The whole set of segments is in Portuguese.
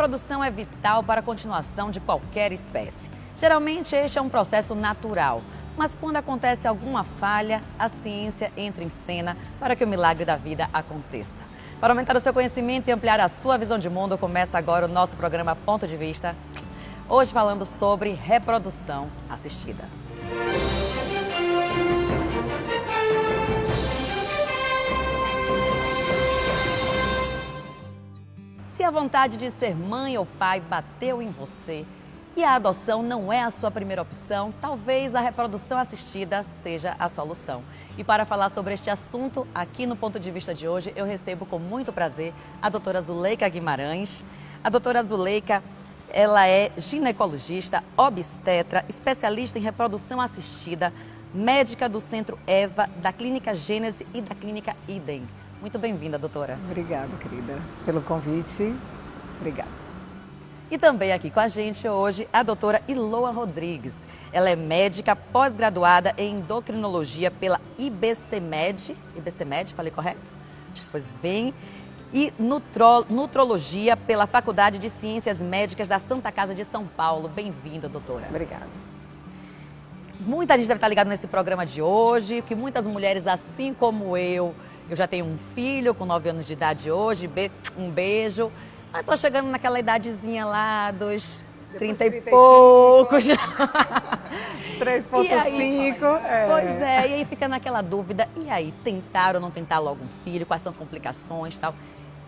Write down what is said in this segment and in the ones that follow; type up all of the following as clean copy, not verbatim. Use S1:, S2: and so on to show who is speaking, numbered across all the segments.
S1: reprodução é vital para a continuação de qualquer espécie. Geralmente, este é um processo natural, mas quando acontece alguma falha, a ciência entra em cena para que o milagre da vida aconteça. Para aumentar o seu conhecimento e ampliar a sua visão de mundo, começa agora o nosso programa Ponto de Vista. Hoje falando sobre reprodução assistida. Se a vontade de ser mãe ou pai bateu em você e a adoção não é a sua primeira opção, talvez a reprodução assistida seja a solução. E para falar sobre este assunto, aqui no Ponto de Vista de hoje, eu recebo com muito prazer a doutora Zuleika Guimarães. A doutora Zuleika, ela é ginecologista, obstetra, especialista em reprodução assistida, médica do Centro EVA, da Clínica Gênese e da Clínica Idem. Muito bem-vinda, doutora.
S2: Obrigada, querida, pelo convite. Obrigada.
S1: E também aqui com a gente hoje a doutora Iloa Rodrigues. Ela é médica pós-graduada em endocrinologia pela IBCMed. IBCMed, falei correto? Pois bem. E nutrologia pela Faculdade de Ciências Médicas da Santa Casa de São Paulo. Bem-vinda, doutora.
S2: Obrigada.
S1: Muita gente deve estar ligada nesse programa de hoje, que muitas mulheres, assim como eu já tenho um filho com 9 anos de idade hoje, um beijo. Mas tô chegando naquela idadezinha lá dos 30 e poucos.
S2: 3,5.
S1: Pois é, e aí fica naquela dúvida, e aí, tentar ou não tentar logo um filho? Quais são as complicações e tal?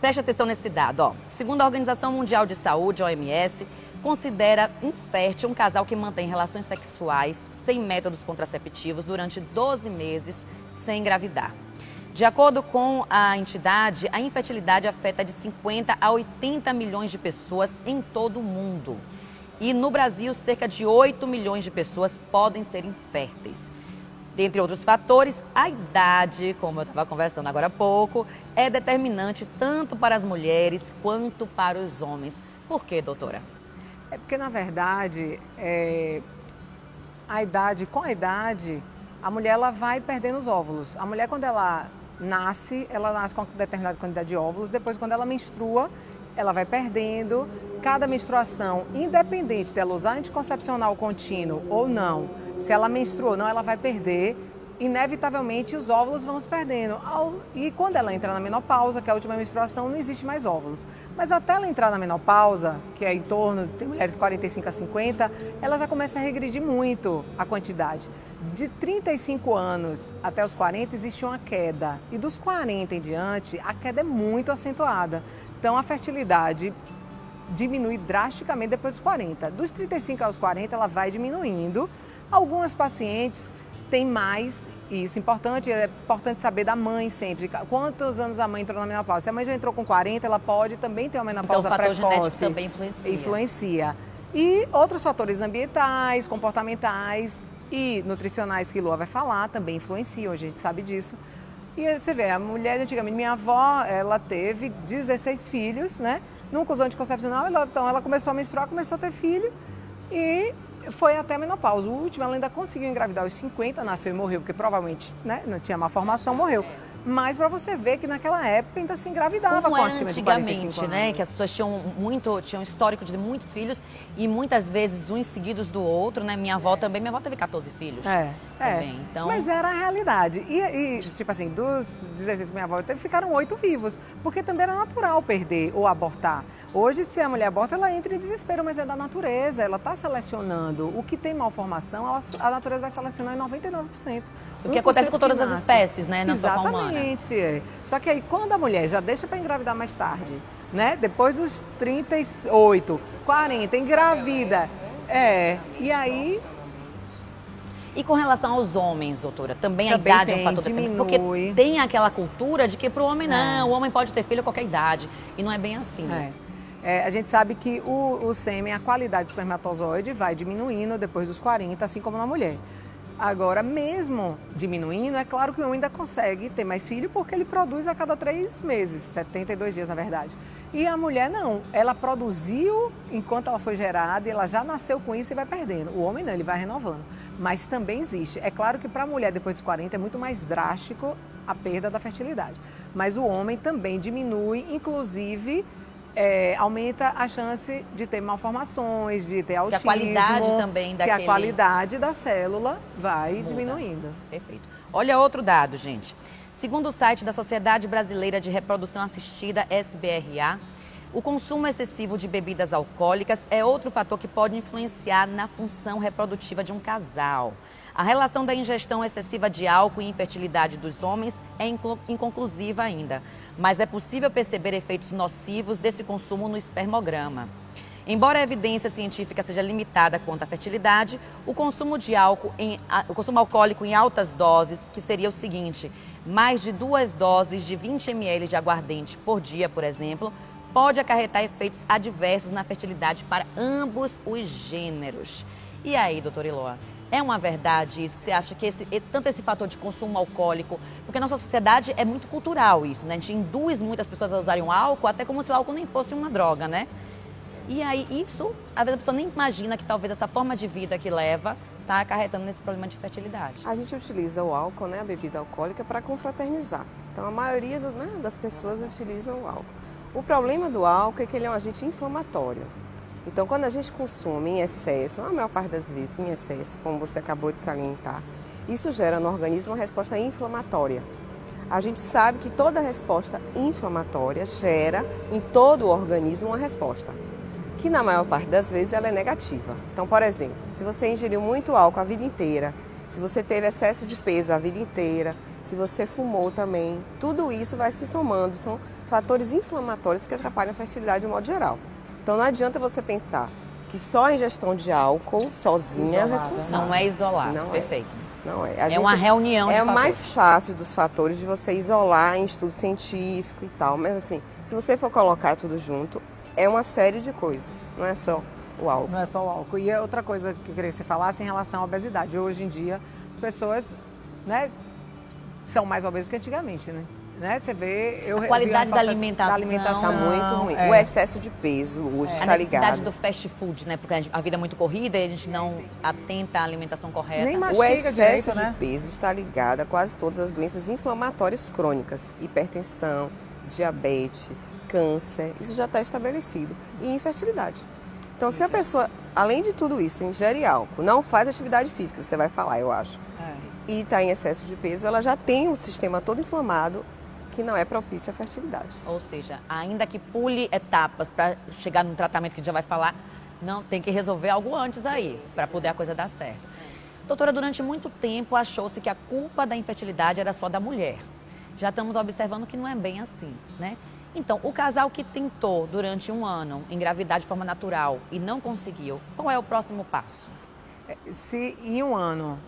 S1: Preste atenção nesse dado, ó. Segundo a Organização Mundial de Saúde, OMS, considera infértil um casal que mantém relações sexuais sem métodos contraceptivos durante 12 meses sem engravidar. De acordo com a entidade, a infertilidade afeta de 50 a 80 milhões de pessoas em todo o mundo. E no Brasil, cerca de 8 milhões de pessoas podem ser inférteis. Dentre outros fatores, a idade, como eu estava conversando agora há pouco, é determinante tanto para as mulheres quanto para os homens. Por quê, doutora?
S2: É porque, na verdade, com a idade, a mulher ela vai perdendo os óvulos. A mulher, quando ela nasce com determinada quantidade de óvulos. Depois, quando ela menstrua, ela vai perdendo. Cada menstruação, independente dela usar anticoncepcional contínuo ou não, se ela menstrua ou não, ela vai perder. Inevitavelmente, os óvulos vão se perdendo. E quando ela entra na menopausa, que é a última menstruação, não existe mais óvulos. Mas até ela entrar na menopausa, que é em torno de mulheres 45 a 50, ela já começa a regredir muito a quantidade. De 35 anos até os 40 existe uma queda e dos 40 em diante a queda é muito acentuada. Então a fertilidade diminui drasticamente depois dos 40. Dos 35 aos 40 ela vai diminuindo. Algumas pacientes têm mais, e isso é importante saber da mãe sempre. Quantos anos a mãe entrou na menopausa? Se a mãe já entrou com 40, ela pode também ter uma menopausa precoce.
S1: Então o fator genético também
S2: Influencia. E outros fatores ambientais, comportamentais e nutricionais que Lua vai falar também influenciam, a gente sabe disso. E você vê, a mulher antigamente, minha avó, ela teve 16 filhos, né? Nunca usou anticoncepcional, então ela começou a menstruar, começou a ter filho e foi até a menopausa. O último, ela ainda conseguiu engravidar aos 50, nasceu e morreu, porque provavelmente, né, não tinha má formação, morreu. Mas para você ver que naquela época ainda se engravidava
S1: como
S2: com acima de 45
S1: antigamente,
S2: anos.
S1: né? Que as pessoas tinham um histórico de muitos filhos e muitas vezes uns seguidos do outro, né? Minha avó teve 14 filhos. Também. Então...
S2: Mas era a realidade. E tipo assim, dos 16 que minha avó teve, ficaram 8 vivos. Porque também era natural perder ou abortar. Hoje, se a mulher aborta, ela entra em desespero, mas é da natureza. Ela está selecionando. O que tem malformação, a natureza vai selecionar em 99%.
S1: O que acontece com todas as espécies, né? Não só com a humana.
S2: Exatamente. Só que aí, quando a mulher já deixa para engravidar mais tarde, né? Depois dos 38, 40, engravida. E aí...
S1: E com relação aos homens, doutora, também a idade é um fator determinante? Porque tem aquela cultura de que para o homem não, o homem pode ter filho a qualquer idade. E não é bem assim, né?
S2: A gente sabe que o sêmen, a qualidade do espermatozoide vai diminuindo depois dos 40, assim como na mulher. Agora, mesmo diminuindo, é claro que o homem ainda consegue ter mais filho porque ele produz a cada 3 meses, 72 dias na verdade. E a mulher não, ela produziu enquanto ela foi gerada e ela já nasceu com isso e vai perdendo. O homem não, ele vai renovando. Mas também existe. É claro que para a mulher depois dos 40 é muito mais drástico a perda da fertilidade. Mas o homem também diminui, inclusive aumenta a chance de ter malformações, de ter autismo.
S1: Que a qualidade também daquele...
S2: Que a qualidade da célula vai
S1: muda.
S2: diminuindo.
S1: Perfeito. Olha outro dado, gente. Segundo o site da Sociedade Brasileira de Reprodução Assistida, SBRA, o consumo excessivo de bebidas alcoólicas é outro fator que pode influenciar na função reprodutiva de um casal. A relação da ingestão excessiva de álcool e infertilidade dos homens é inconclusiva ainda, mas é possível perceber efeitos nocivos desse consumo no espermograma. Embora a evidência científica seja limitada quanto à fertilidade, o consumo alcoólico em altas doses, que seria o seguinte: mais de 2 doses de 20 ml de aguardente por dia, por exemplo, pode acarretar efeitos adversos na fertilidade para ambos os gêneros. E aí, doutora Eloá, é uma verdade isso? Você acha que tanto esse fator de consumo alcoólico, porque na nossa sociedade é muito cultural isso, né? A gente induz muitas pessoas a usarem o álcool, até como se o álcool nem fosse uma droga, né? E aí, isso, às vezes a pessoa nem imagina que talvez essa forma de vida que leva está acarretando nesse problema de fertilidade.
S3: A gente utiliza o álcool, né, a bebida alcoólica, para confraternizar. Então, a maioria das pessoas utilizam o álcool. O problema do álcool é que ele é um agente inflamatório. Então, quando a gente consome em excesso, a maior parte das vezes em excesso, como você acabou de salientar, isso gera no organismo uma resposta inflamatória. A gente sabe que toda resposta inflamatória gera em todo o organismo uma resposta, que na maior parte das vezes ela é negativa. Então, por exemplo, se você ingeriu muito álcool a vida inteira, se você teve excesso de peso a vida inteira, se você fumou também, tudo isso vai se somando, são fatores inflamatórios que atrapalham a fertilidade de modo geral. Então não adianta você pensar que só a ingestão de álcool sozinha é responsável.
S1: Não é isolar,
S3: não
S1: perfeito.
S3: Não é.
S1: É uma reunião de
S3: É
S1: fatores.
S3: mais fácil dos fatores de você isolar em estudo científico e tal, mas assim, se você for colocar tudo junto, é uma série de coisas, não é só o álcool.
S2: Não é só o álcool. E outra coisa que eu queria que você falasse em relação à obesidade. Hoje em dia, as pessoas, né, são mais obesas que antigamente, né? Você vê...
S1: A qualidade da alimentação
S3: está muito ruim. O excesso de peso hoje está ligado.
S1: A necessidade do fast food, né? Porque a vida é muito corrida e a gente não atenta à alimentação correta.
S2: Nem
S3: o
S2: mastiga
S3: excesso
S2: direito,
S3: de
S2: né?
S3: peso está ligado a quase todas as doenças inflamatórias crônicas. Hipertensão, diabetes, câncer, isso já está estabelecido. E infertilidade. Então, se a pessoa, além de tudo isso, ingere álcool, não faz atividade física, você vai falar, eu acho, e está em excesso de peso, ela já tem o sistema todo inflamado, que não é propício à fertilidade.
S1: Ou seja, ainda que pule etapas para chegar no tratamento que a gente já vai falar, não tem que resolver algo antes aí, para poder a coisa dar certo. Doutora, durante muito tempo achou-se que a culpa da infertilidade era só da mulher. Já estamos observando que não é bem assim, né? Então, o casal que tentou durante 1 ano engravidar de forma natural e não conseguiu, qual é o próximo passo?
S2: Se em 1 ano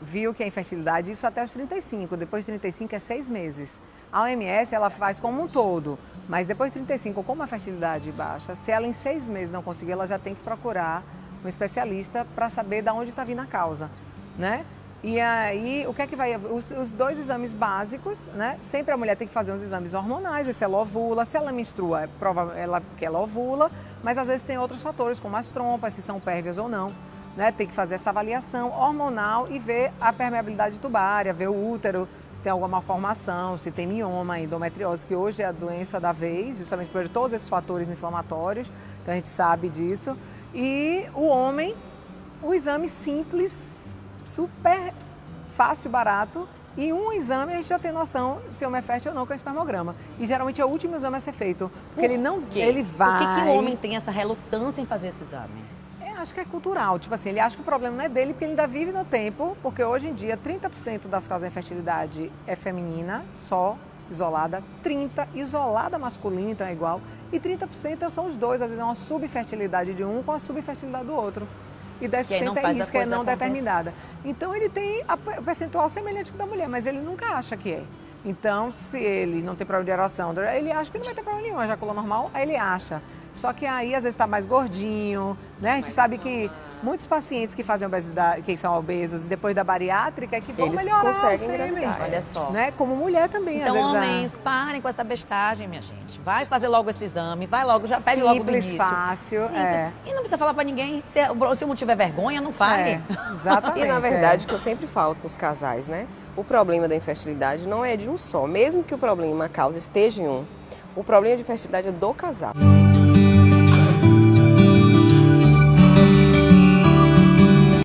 S2: viu que a infertilidade, isso até os 35, depois de 35 é 6 meses. A OMS, ela faz como um todo, mas depois de 35, como a fertilidade baixa, se ela em 6 meses não conseguir, ela já tem que procurar um especialista para saber de onde está vindo a causa, né? E aí, o que é que vai... Os 2 exames básicos, né? Sempre a mulher tem que fazer uns exames hormonais, ver se ela ovula. Se ela menstrua, é provável que ela ovula, mas às vezes tem outros fatores, como as trompas, se são pérvias ou não, né? Tem que fazer essa avaliação hormonal e ver a permeabilidade tubária, ver o útero, se tem alguma malformação, se tem mioma, endometriose, que hoje é a doença da vez, justamente por todos esses fatores inflamatórios, então a gente sabe disso. E o homem, o exame simples, super fácil, barato, e um exame a gente já tem noção se o homem é fértil ou não, com o espermograma. E geralmente é o último exame a ser feito, porque ele não... Ele vai...
S1: Por que o homem tem essa relutância em fazer esse exame?
S2: Acho que é cultural, tipo assim, ele acha que o problema não é dele, porque ele ainda vive no tempo, porque hoje em dia 30% das causas de infertilidade é feminina, só, isolada, 30% isolada masculina, então é igual, e 30% são os dois, às vezes é uma subfertilidade de um com a subfertilidade do outro. E 10% é isso, que é não determinada. Então ele tem o percentual semelhante com o da mulher, mas ele nunca acha que é. Então, se ele não tem problema de ereção, ele acha que não vai ter problema nenhum, ejaculou normal, aí ele acha. Só que aí, às vezes, está mais gordinho, né? A gente sabe que muitos pacientes que fazem obesidade, que são obesos, depois da bariátrica, é que vão melhorar o sêmen.
S1: Olha só.
S2: Né? Como mulher também,
S1: então,
S2: às vezes.
S1: Homens, parem com essa bestagem, minha gente. Vai fazer logo esse exame, vai logo, já pede logo do início.
S2: Fácil,
S1: Simples. E não precisa falar pra ninguém. Se o motivo é vergonha, não fale.
S2: Exatamente.
S3: E, na verdade, que eu sempre falo com os casais, né? O problema da infertilidade não é de um só. Mesmo que o problema, a causa esteja em um, O problema de fertilidade é do casal.